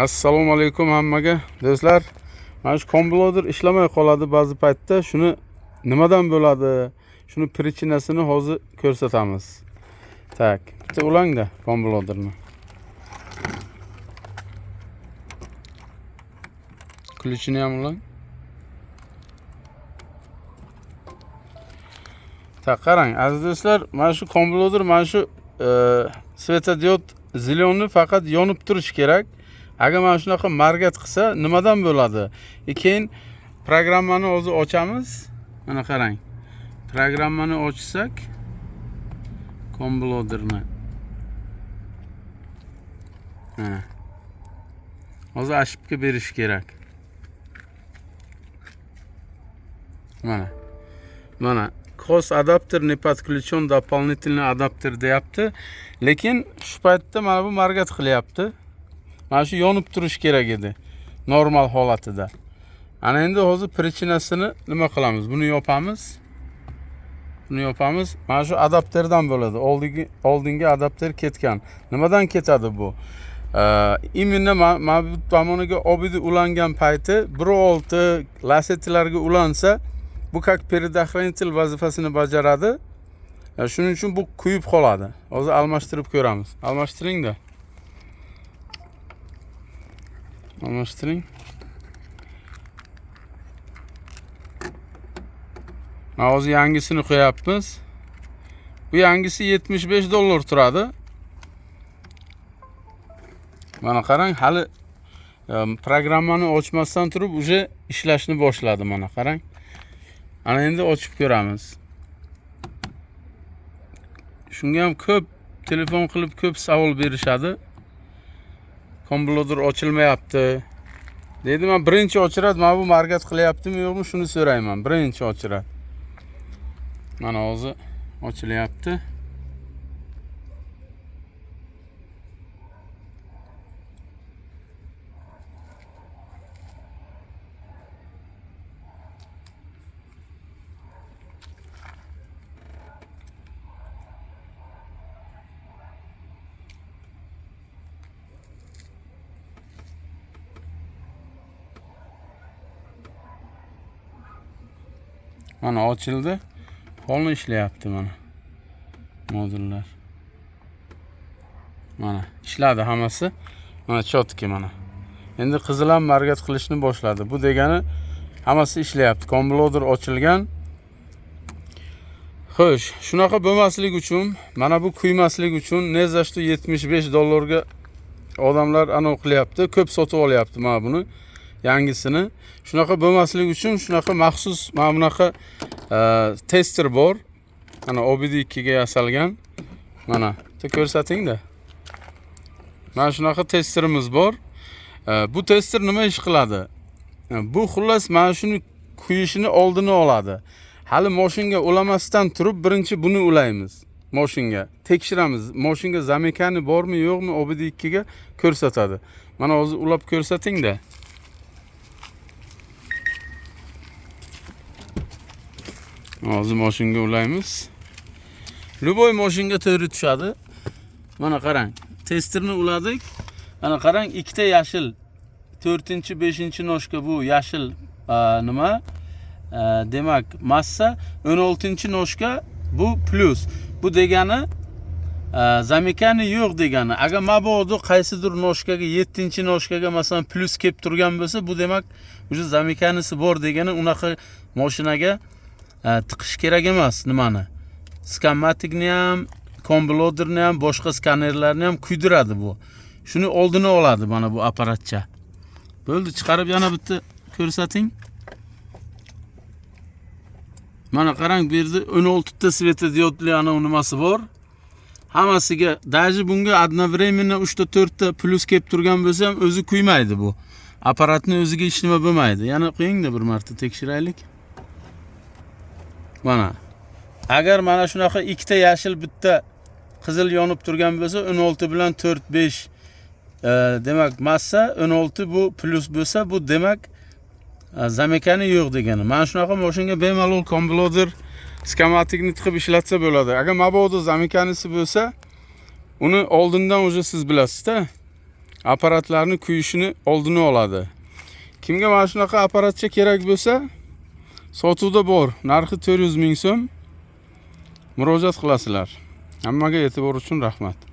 Assalomu alaykum hammaga. Do'stlar, mana shu komploder ishlamay qoladi ba'zi paytda. Shuni nimadan bo'ladi? Shuni prichinasini hozir ko'rsatamiz. Tak, bitta ulangda komploderni. Ключini ham ulang. Tak, qarang aziz do'stlar, mana shu komploder, mana shu svetodiod zelyonni faqat yonib turish kerak. Agar mana shunaqa margat qilsa, nimadan bo'ladi? Keyin programmani o'zi ochamiz. Mana qarang. Programmani ochsak, komploderni. Mana. Hozir ошибка berish kerak. Mana. Cross adapter не подключен, дополнительный adapter deyapti. Lekin shu paytda mana bu margat qilyapti. Mana shu yonib turish kerak edi normal holatida. Ana endi hozir prichinasini nima qilamiz? Buni yopamiz. Mana shu adapterdan bo'ladi. Oldingi adapter ketgan. Nimadan ketadi bu? Imенно mavjud tomoniga obidi ulangan payti 1.6 lasetlarga ulansa, bu как предохранитель vazifasini bajaradi. Shuning uchun bu kuyib qoladi. Hozir almashtirib ko'ramiz. Almashtiring-da. Almashtiring. Hozir yangisini qo'yapmiz. Bu yangisi $75 turadi. Mana qarang, hali programmani ochmasdan turib uje ishlashni boshladi. Mana qarang. Ana endi ochib ko'ramiz. Shunga ham ko'p telefon qilib ko'p savol berishadi. Komploder ochilmayapti. Deydi, men birinchi ochiradi, mana bu margat qilyaptimi yo'qmi shuni so'rayman. Birinchi ochiradi. Mana hozir ochilyapti. Mana ochildi. Polni ishlayapti mana. Modullar. Mana ishladi hammasi. Mana chotki mana. Endi qizil ham margat qilishni boshladi. Bu degani hammasi ishlayapti. Komploder ochilgan. Xo'sh, shunaqa bo'lmasligi uchun, mana bu kuymaslik uchun neza shu $75 ga odamlar anov qilyapti. Ko'p sotib olyapti mana buni. Yangisini. Shunaqa bo'lmasligi uchun shunaqa maxsus mana bunaqa tester bor. Mana OBD2 ga yasalgan. Mana ko'rsating-da. Mana shunaqa testerimiz bor. Bu tester nima ish qiladi? Bu xullas mana shuni kuyishini oldini oladi. Hali mashinga ulamasdan turib birinchi buni ulaymiz. Mashinga tekshiramiz. Mashinga zamekani bormi yo'qmi OBD2 ga ko'rsatadi. Mana hozir ulab ko'rsating-da. Hozir mashinga ulaymiz. Любой mashinga to'g'ri tushadi. Mana qarang, testerni uladik. Mana qarang, ikkita yashil 4-5-noshka bu yashil nima? Demak, massa 16-noshka bu plus. Bu degani zamekani yo'q degani. Agar mabodo qaysidir noshkaga 7-noshkaga masalan plus kelib turgan bo'lsa, bu demak o'sha zamekanisi bor degani, unaqa mashinaga tiqish kerak emas nimani. Scanmaticni ham, komploderni ham, boshqa skanerlarni ham kuydiradi bu. Shuni oldini oladi mana bu apparatcha. Bo'ldi, chiqarib yana bitta ko'rsating. Mana qarang, bu yerda 16 ta svetodiodli ana nimasi bor. Hammasiga, даже bunga одновременно 3 ta 4 ta plus kelib turgan bo'lsa ham o'zi kuymaydi bu. Apparatni o'ziga hech nima bo'lmaydi. Yana qo'ying-da bir marta tekshiraylik. Mana. Agar mana shunaqa ikkita yashil bitta qizil yonib turgan bo'lsa, 16 bilan 4-5 demak massa 16 bu plus bo'lsa, bu demak zamekani yo'q degani. Mana shunaqa mashinga bemalol komploder skamatikni tiqib ishlatsa bo'ladi. Agar mabodo zamekanisi bo'lsa, uni oldindan o'zi siz bilasiz-da. apparatlarni kuyishini oldini oladi. Kimga mana shunaqa apparatcha kerak bo'lsa, sotuvda bor. Narxi 400 ming so'm. Murojaat qilasizlar. Hammaga e'tibor uchun rahmat.